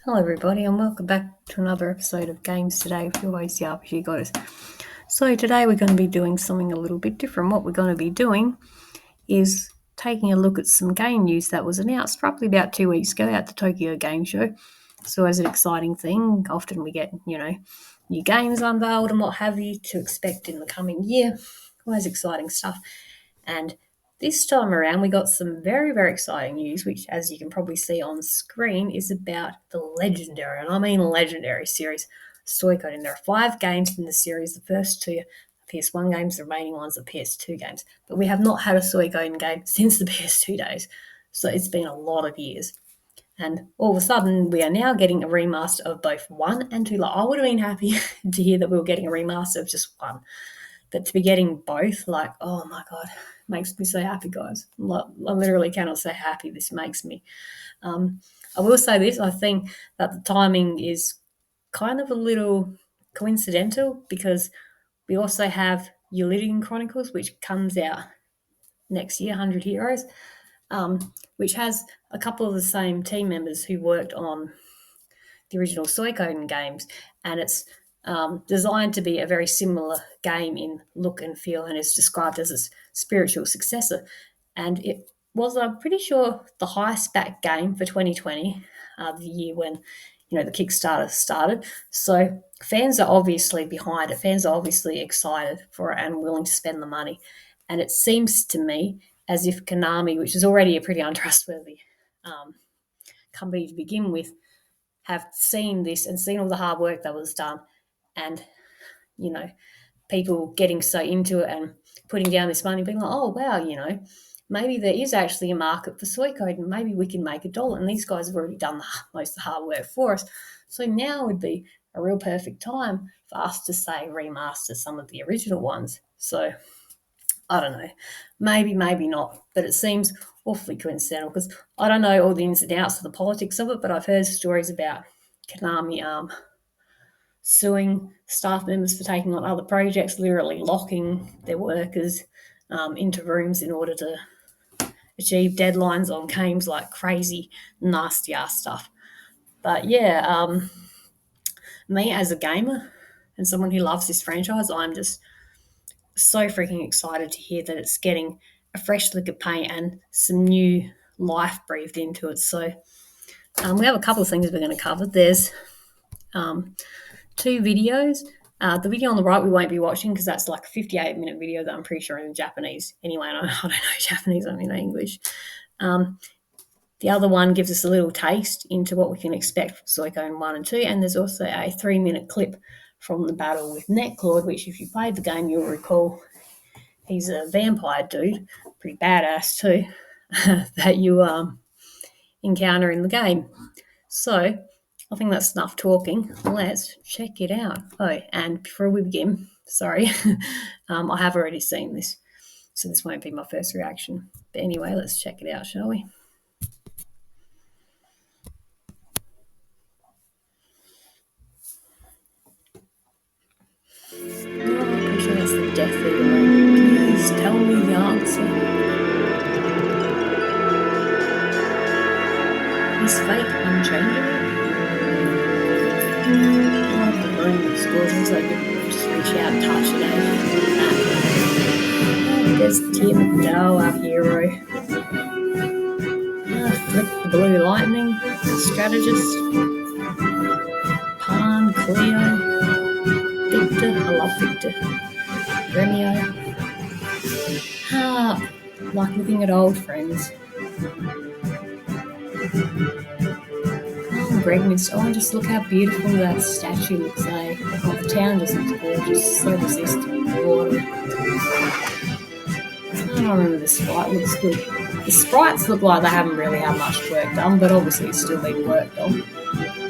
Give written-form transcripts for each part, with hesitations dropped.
Hello everybody and welcome back to another episode of Games Today with your host, the RPGgoddess. So today we're going to be doing something a little bit different. What we're going to be doing is taking a look at some game news that was announced roughly about 2 weeks ago at the Tokyo Game Show. So as an exciting thing, often we get, new games unveiled and what have you to expect in the coming year. Always exciting stuff. And this time around, we got some very, very exciting news, which, as you can probably see on screen, is about the legendary, and I mean legendary series, Suikoden. There are 5 games in the series. The first 2 are PS1 games, the remaining ones are PS2 games. But we have not had a Suikoden game since the PS2 days, so it's been a lot of years. And all of a sudden, we are now getting a remaster of both 1 and 2. Like, I would have been happy to hear that we were getting a remaster of just 1. But to be getting both, like, oh my God, makes me so happy, guys. I literally cannot say how happy this makes me. I will say this, I think that the timing is kind of a little coincidental because we also have Eiyuden Chronicles, which comes out next year, 100 Heroes, which has a couple of the same team members who worked on the original Suikoden games, and it's designed to be a very similar game in look and feel, and is described as its spiritual successor. And it was, I'm pretty sure, the highest backed game for 2020, the year when the Kickstarter started. So fans are obviously behind it. Fans are obviously excited for it and willing to spend the money. And it seems to me as if Konami, which is already a pretty untrustworthy company to begin with, have seen this and seen all the hard work that was done, and people getting so into it and putting down this money, being like, oh wow, maybe there is actually a market for Suikoden, maybe we can make $1, and these guys have already done most of the hard work for us. So now would be a real perfect time for us to say remaster some of the original ones. So I don't know, maybe not, but it seems awfully coincidental because I don't know all the ins and outs of the politics of it, but I've heard stories about Konami suing staff members for taking on other projects, literally locking their workers into rooms in order to achieve deadlines on games, like crazy, nasty ass stuff. But yeah, me as a gamer and someone who loves this franchise, I'm just so freaking excited to hear that it's getting a fresh lick of paint and some new life breathed into it. So we have a couple of things we're going to cover. There's 2 videos. The video on the right we won't be watching because that's like a 58-minute video that I'm pretty sure in Japanese. Anyway, I don't know Japanese, I mean English. The other one gives us a little taste into what we can expect from Suikoden 1 and 2, and there's also a 3-minute clip from the battle with Netclaud, which if you played the game you'll recall he's a vampire dude, pretty badass too, that you encounter in the game. So I think that's enough talking. Let's check it out. Oh, and before we begin, sorry, I have already seen this, so this won't be my first reaction. But anyway, let's check it out, shall we? I'm pretty sure that's the death eater. Please tell me the answer. Is fate unchangeable? Oh, the room looks gorgeous. I could just reach out and touch it. There's Tim Dow, our hero. Flick the blue lightning, strategist. Pan, Cleo, Victor. I love Victor. Remio. Like looking at old friends. Fragments. Oh, just look how beautiful that statue looks, eh? Oh, the town just looks gorgeous, so resistant water. I don't remember the sprite looks good. The sprites look like they haven't really had much work done, but obviously it's still being worked on.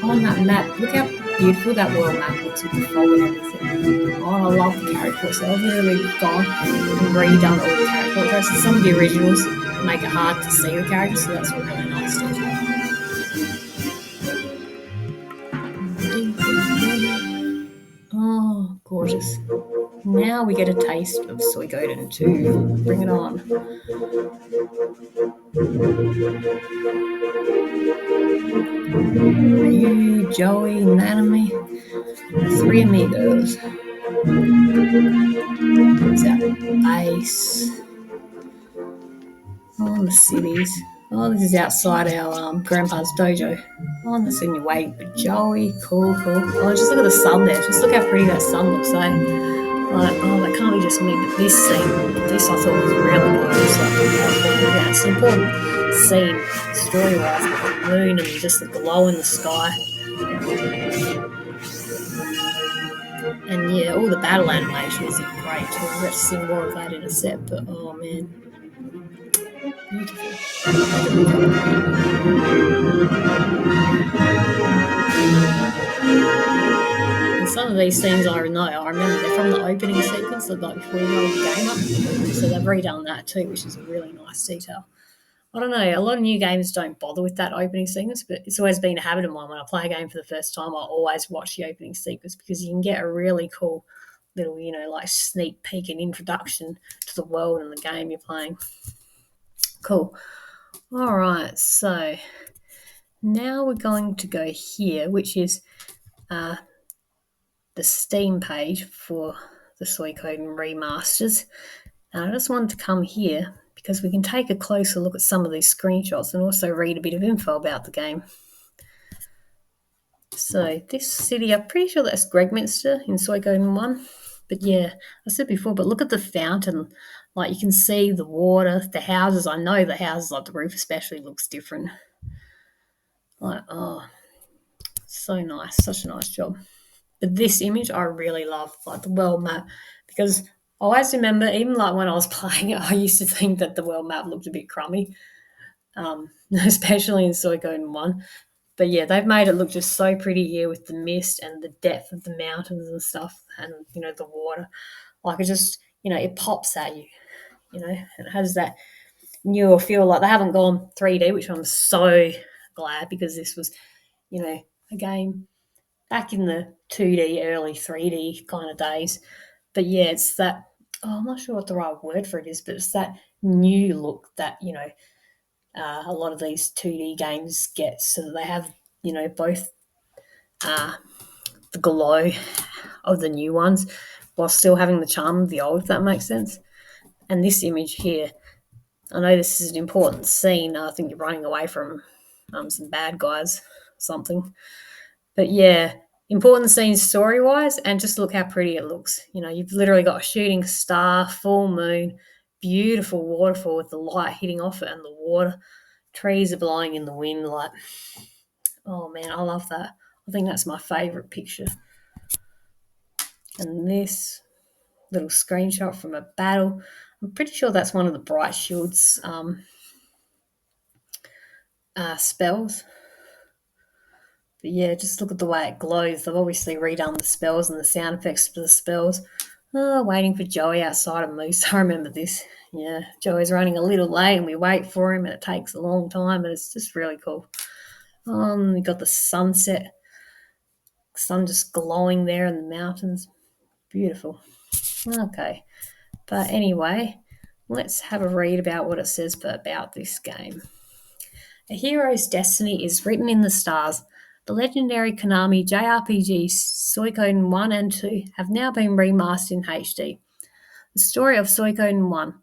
On that map, look how beautiful that world map looks with the fog and everything. Oh, I love the character so I've literally gone and redone all the characters. Some of the originals make it hard to see the characters, so that's really nice to do. Oh, gorgeous. Now we get a taste of Suikoden 2. Bring it on. Ryu, Joey, Nanami, 3 amigos. Is that base? Oh, the cities. Oh, this is outside our grandpa's dojo. Oh, that's in your way, but Joey, cool. Oh, just look at the sun there. Just look how pretty that sun looks, eh? Like, oh, that can't be just me, but this scene, this I thought was really good. It's like, yeah, it's an important scene, story-wise, with the moon and just the glow in the sky. And yeah, all the battle animations are great too. We'll get to see more of that in a set, but oh man, beautiful. And some of these scenes I remember they're from the opening sequence, like before you load the game up. So they've redone that too, which is a really nice detail. I don't know, a lot of new games don't bother with that opening sequence, but it's always been a habit of mine when I play a game for the first time, I always watch the opening sequence because you can get a really cool little, like sneak peek and introduction to the world and the game you're playing. Cool. All right, so now we're going to go here, which is the Steam page for the Suikoden remasters. And I just wanted to come here because we can take a closer look at some of these screenshots and also read a bit of info about the game. So this city, I'm pretty sure that's Gregminster in Suikoden 1. But yeah, I said before, but look at the fountain. Like you can see the water, the houses. I know the houses, like the roof especially, looks different. Like, oh, so nice. Such a nice job. But this image I really love, like the world map, because I always remember, even like when I was playing it, I used to think that the world map looked a bit crummy, especially in Suikoden 1. But yeah, they've made it look just so pretty here with the mist and the depth of the mountains and stuff and, the water. Like it just, it pops at you, and it has that newer feel. Like they haven't gone 3D, which I'm so glad because this was, a game back in the 2D, early 3D kind of days. But yeah, it's that, I'm not sure what the right word for it is, but it's that new look that, a lot of these 2D games get, so that they have, both the glow of the new ones while still having the charm of the old, if that makes sense. And this image here, I know this is an important scene. I think you're running away from some bad guys or something. But yeah, important scenes story-wise, and just look how pretty it looks. You've literally got a shooting star, full moon, beautiful waterfall with the light hitting off it and the water. Trees are blowing in the wind. Like, oh man, I love that. I think that's my favourite picture. And this little screenshot from a battle. I'm pretty sure that's one of the Bright Shield's spells. But yeah, just look at the way it glows. They've obviously redone the spells and the sound effects for the spells. Oh, waiting for Joey outside of Moose. I remember this. Yeah, Joey's running a little late and we wait for him and it takes a long time, but it's just really cool. We got the sunset. Sun just glowing there in the mountains. Beautiful. Okay. But anyway, let's have a read about what it says about this game. A hero's destiny is written in the stars. The legendary Konami JRPGs Suikoden 1 and 2 have now been remastered in HD. The story of Suikoden 1.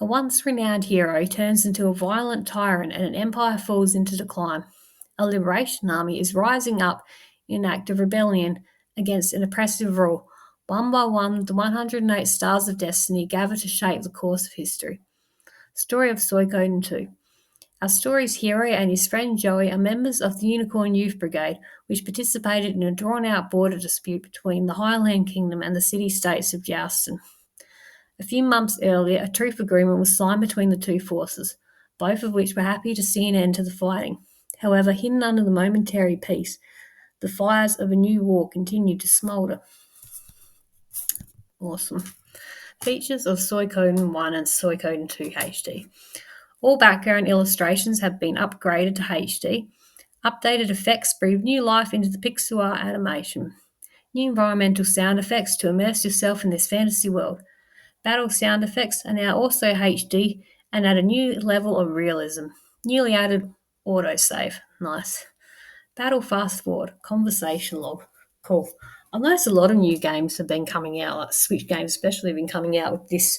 A once renowned hero turns into a violent tyrant and an empire falls into decline. A liberation army is rising up in act of rebellion against an oppressive rule. One by one, the 108 stars of destiny gather to shape the course of history. Story of Suikoden 2. Our story's hero and his friend Joey are members of the Unicorn Youth Brigade, which participated in a drawn-out border dispute between the Highland Kingdom and the city-states of Joustin. A few months earlier, a truce agreement was signed between the two forces, both of which were happy to see an end to the fighting. However, hidden under the momentary peace, the fires of a new war continued to smoulder. Awesome. Features of Suikoden 1 and Suikoden 2 HD. All background illustrations have been upgraded to HD. Updated effects breathe new life into the pixel art animation. New environmental sound effects to immerse yourself in this fantasy world. Battle sound effects are now also HD and add a new level of realism. Newly added autosave. Nice. Battle fast forward. Conversation log. Cool. I've noticed a lot of new games have been coming out, like Switch games especially have been coming out with this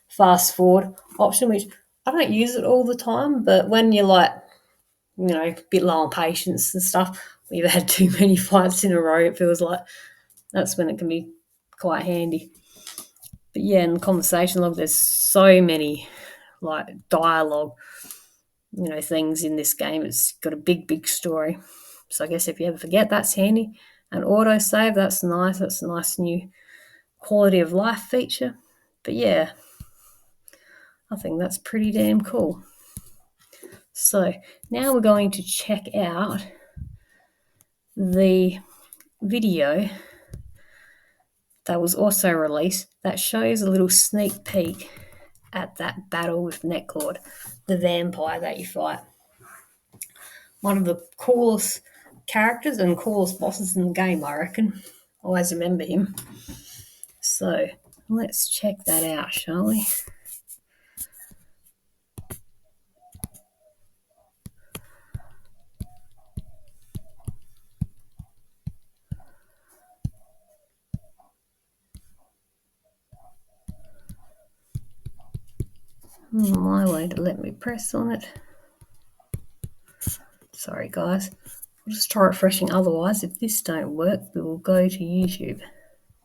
fast forward option, which I don't use it all the time, but when you're like, a bit low on patience and stuff, or you've had too many fights in a row, it feels like that's when it can be quite handy. But yeah, in the conversation log, there's so many like dialogue, things in this game. It's got a big story. So I guess if you ever forget, that's handy. And autosave, that's nice. That's a nice new quality of life feature. But yeah, I think that's pretty damn cool. So now we're going to check out the video that was also released that shows a little sneak peek at that battle with Netclaud, the vampire that you fight. One of the coolest characters and coolest bosses in the game, I reckon. Always remember him. So let's check that out, shall we? My way to let me press on it. Sorry guys, I'll just try refreshing. Otherwise, if this don't work, we will go to YouTube.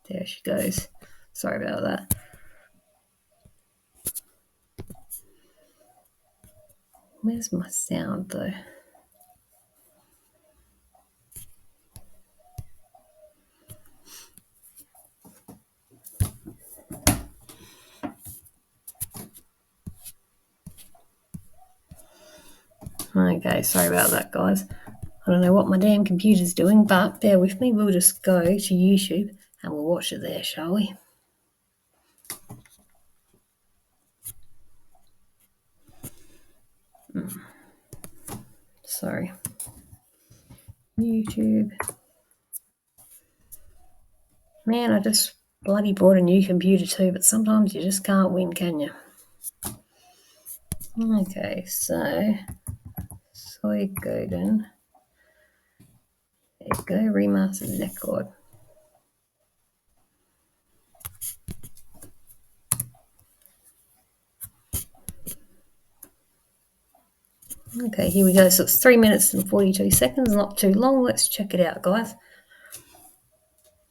There she goes. Sorry about that. Where's my sound though? Okay, sorry about that, guys. I don't know what my damn computer's doing, but bear with me. We'll just go to YouTube and we'll watch it there, shall we? Sorry. YouTube. Man, I just bloody bought a new computer too, but sometimes you just can't win, can you? Okay, so Suikoden. There you go, remastered Netclaud. Okay, here we go. So it's 3 minutes and 42 seconds, not too long. Let's check it out, guys.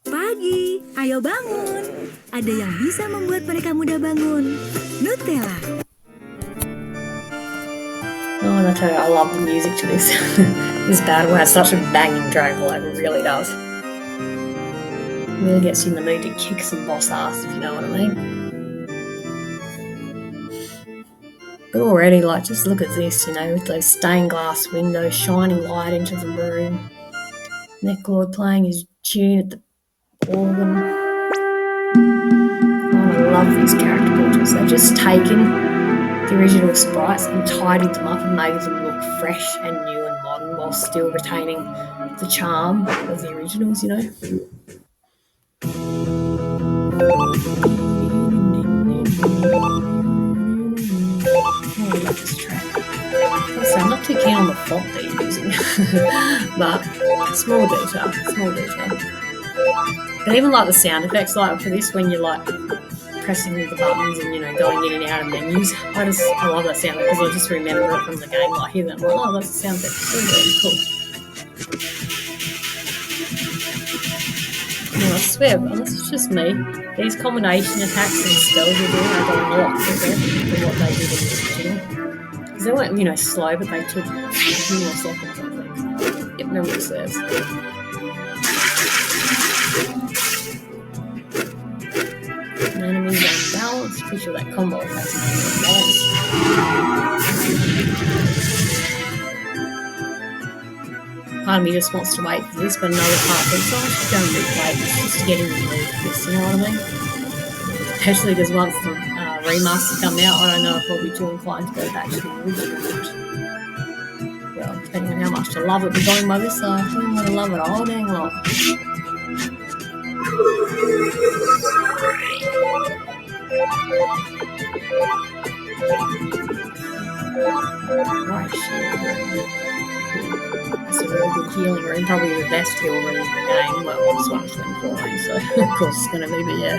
Pagi, ayo bangun. Ada yang bisa membuat mereka mudah bangun. Nutella. Oh, and I tell you, I love the music to this. This battle has such a banging track, like it really does. It really gets you in the mood to kick some boss ass, if you know what I mean. But already, just look at this, with those stained glass windows shining light into the room. Netclaud playing his tune at the organ. Oh, I love these character portraits. They've just taken the original sprites and tidied them up and made them look fresh and new and modern while still retaining the charm of the originals, I love this track. So I'm not too keen on the font that you're using, but small detail. But even the sound effects, for this, when you're pressing the buttons and going in and out of menus, I love that sound because I just remember it from the game. I hear that, oh, that's the sound effect. It's really cool. I swear, unless it's just me, these combination attacks and spells you're doing are going a lot quicker than what they did in the original. Because they weren't, slow, but they took a few more seconds, I think. Yep, memory serves. Enemies unbalanced. Pretty sure that combo has balance. Part of me just wants to wait for this, but another part thinks, I should go and replay this just to get in the mood for this, you know what I mean? Especially because once the remaster come out, I don't know if I'll be too inclined to go back to the original. Well, depending on how much I love it, but going by this, I think I'm going to love it all dang long. Right, shield room. It's a really good healing room, probably the best heal room in the game. Well, this one's been flying, so of course it's going to be, but yeah.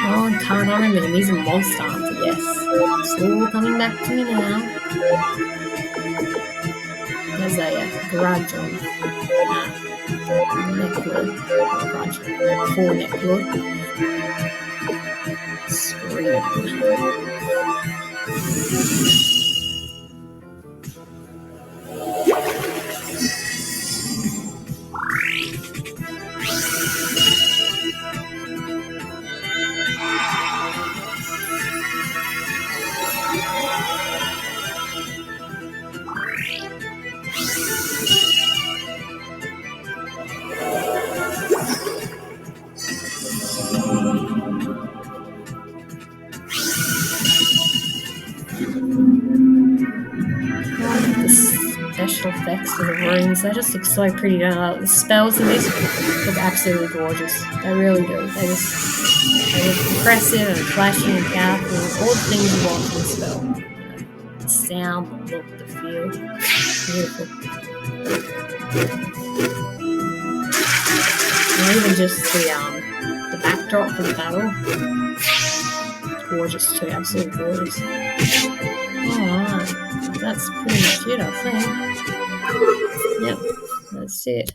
Oh, I can't remember him. He's a monster hunter, yes. It's all coming back to me now. There's a grudge on Netclaud. Grudge. 4 Netclaud. Scream. The special effects of the rooms, they just look so pretty, don't they? The spells in this look absolutely gorgeous. They really do. They look impressive and flashy and powerful. All the things you want from a spell. The sound, the look, the feel. Beautiful. And even just the backdrop for the battle. Gorgeous too, absolutely gorgeous. Alright, that's pretty much it, I think. Yep, that's it.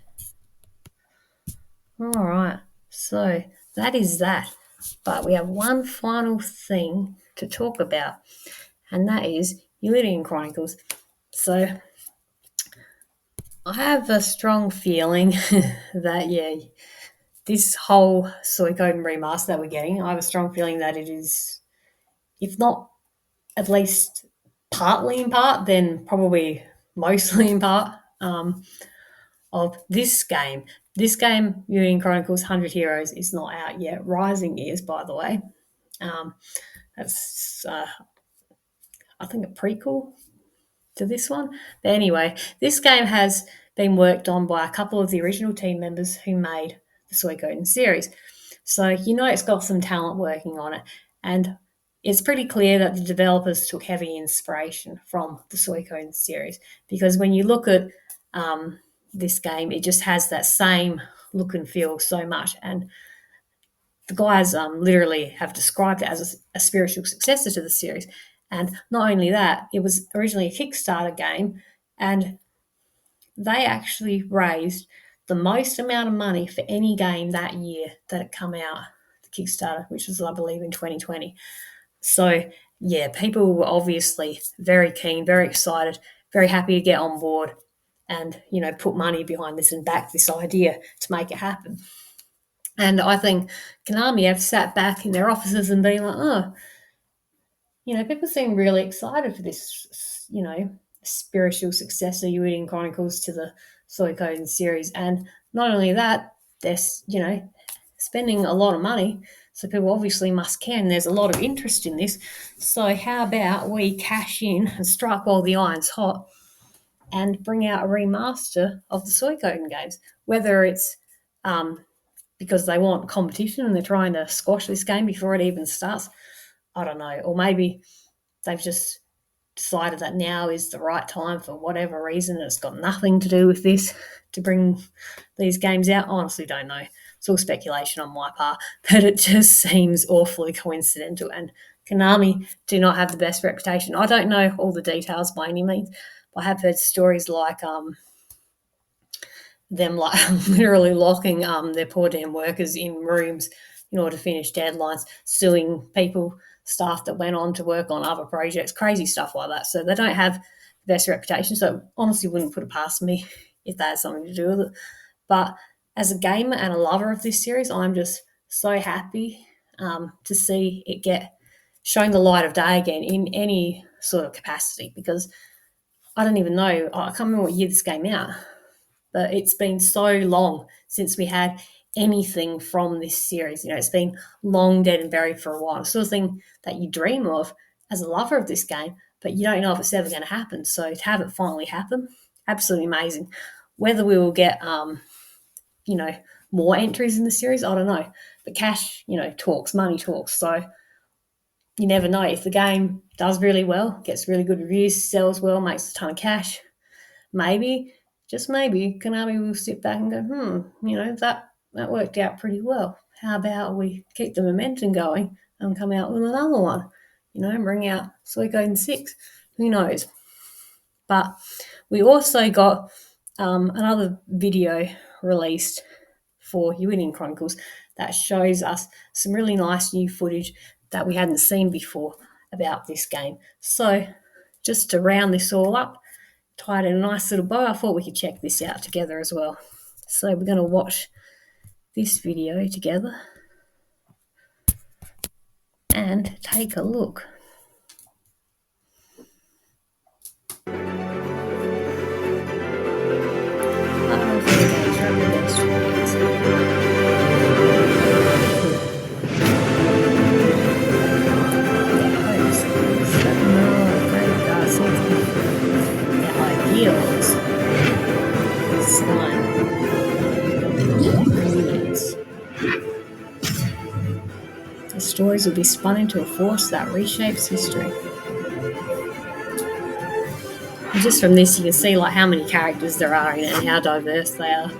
Alright, so that is that. But we have one final thing to talk about, and that is Eiyuden Chronicles. So I have a strong feeling that, yeah, this whole Suikoden remaster that we're getting, I have a strong feeling that it is, if not at least partly in part, then probably mostly in part, of this game. This game, Eiyuden Chronicles 100 Heroes, is not out yet. Rising is, by the way. That's, I think, a prequel to this one. But anyway, this game has been worked on by a couple of the original team members who made the Suikoden series. So it's got some talent working on it. And it's pretty clear that the developers took heavy inspiration from the Suikoden series, because when you look at this game, it just has that same look and feel so much. And the guys literally have described it as a spiritual successor to the series. And not only that, it was originally a Kickstarter game, and they actually raised the most amount of money for any game that year that it come out, the Kickstarter, which was, I believe, in 2020. So, yeah, people were obviously very keen, very excited, very happy to get on board and, put money behind this and back this idea to make it happen. And I think Konami have sat back in their offices and been like, people seem really excited for this, spiritual successor, Eiyuden Chronicles, to the Suikoden series. And not only that, they're, spending a lot of money, so people obviously must care, and there's a lot of interest in this. So how about we cash in and strike while the iron's hot and bring out a remaster of the Suikoden games, whether it's because they want competition and they're trying to squash this game before it even starts, I don't know. Or maybe they've just decided that now is the right time for whatever reason. It's got nothing to do with this to bring these games out. I honestly don't know. It's all speculation on my part, but it just seems awfully coincidental. And Konami do not have the best reputation. I don't know all the details by any means, but I have heard stories like them literally locking their poor damn workers in rooms in order to finish deadlines, suing people, staff that went on to work on other projects, crazy stuff like that. So they don't have the best reputation. So honestly wouldn't put it past me if that had something to do with it. But as a gamer and a lover of this series, I'm just so happy to see it get shown the light of day again in any sort of capacity, because I don't even know, I can't remember what year this came out, but it's been so long since we had anything from this series. It's been long dead and buried for a while. It's the sort of thing that you dream of as a lover of this game, but you don't know if it's ever going to happen. So to have it finally happen, absolutely amazing. Whether we will get more entries in the series. I don't know. But cash, talks, money talks. So you never know. If the game does really well, gets really good reviews, sells well, makes a ton of cash, maybe, just maybe, Konami will sit back and go, that worked out pretty well. How about we keep the momentum going and come out with another one? Bring out Suikoden 6. Who knows? But we also got another video released for Eiyuden Chronicles that shows us some really nice new footage that we hadn't seen before about this game. So just to round this all up, tied in a nice little bow, I thought we could check this out together as well. So we're going to watch this video together and take a look. The stories will be spun into a force that reshapes history. And just from this, you can see how many characters there are in it and how diverse they are.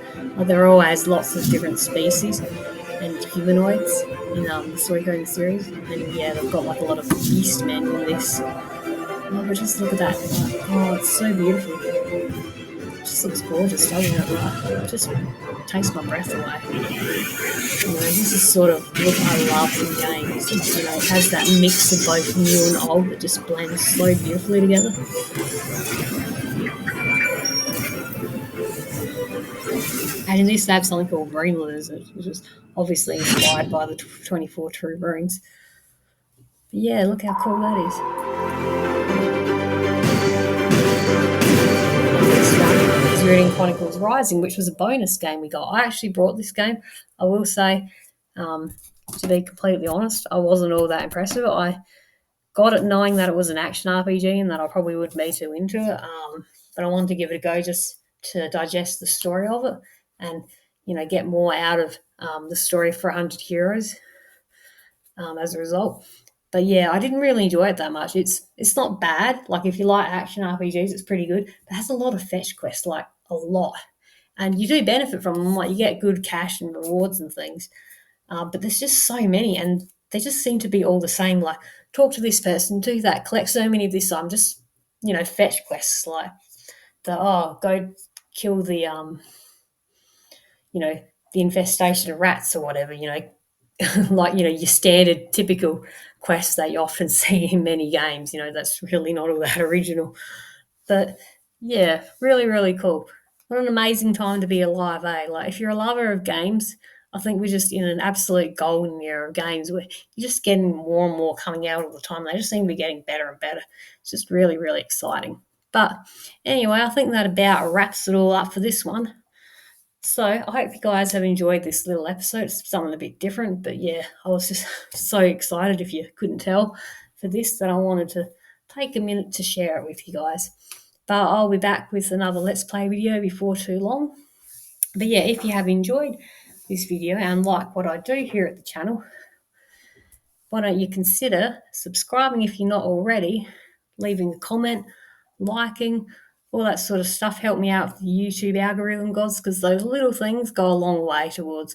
There are always lots of different species and humanoids in the Suikoden series, and they've got a lot of beast men in this. But just look at that! It's so beautiful. It just looks gorgeous, doesn't it? It just takes my breath away. This is sort of what I love in games. It has that mix of both new and old that just blends so beautifully together. And in this, they have something called Marine Lizard, which is obviously inspired by the 24 True Marines. But yeah, look how cool that is. This one is Eiyuden Chronicles Rising, which was a bonus game we got. I actually brought this game. I will say, to be completely honest, I wasn't all that impressed with it. I got it knowing that it was an action RPG and that I probably wouldn't be too into it, but I wanted to give it a go just to digest the story of it and, get more out of the story for 100 Heroes as a result. But yeah, I didn't really enjoy it that much. It's not bad. If you like action RPGs, it's pretty good. But it has a lot of fetch quests, a lot. And you do benefit from them. You get good cash and rewards and things. But there's just so many, and they just seem to be all the same. Talk to this person, do that, collect so many of this. I'm just, fetch quests go kill the the infestation of rats or whatever. Your standard typical quests that you often see in many games. That's really not all that original. But yeah, really, really cool. What an amazing time to be alive, eh? If you're a lover of games, I think we're just in an absolute golden era of games where you're just getting more and more coming out all the time. They just seem to be getting better and better. It's just really, really exciting. But anyway, I think that about wraps it all up for this one. So I hope you guys have enjoyed this little episode. It's something a bit different, but yeah, I was just so excited, if you couldn't tell, for this, that I wanted to take a minute to share it with you guys. But I'll be back with another Let's Play video before too long. But yeah, if you have enjoyed this video and like what I do here at the channel, why don't you consider subscribing if you're not already, leaving a comment, liking, all that sort of stuff. Help me out with the YouTube algorithm, gods, because those little things go a long way towards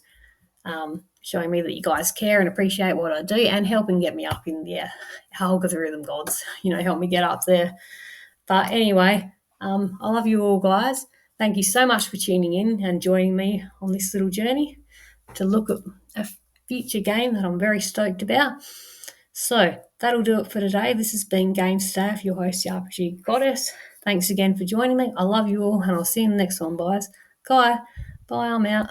showing me that you guys care and appreciate what I do, and helping get me up in the algorithm, gods. Help me get up there. But anyway, I love you all, guys. Thank you so much for tuning in and joining me on this little journey to look at a future game that I'm very stoked about. So that'll do it for today. This has been Games Today with your host, the RPGgoddess. Thanks again for joining me. I love you all, and I'll see you in the next one, guys. Bye. Bye, I'm out.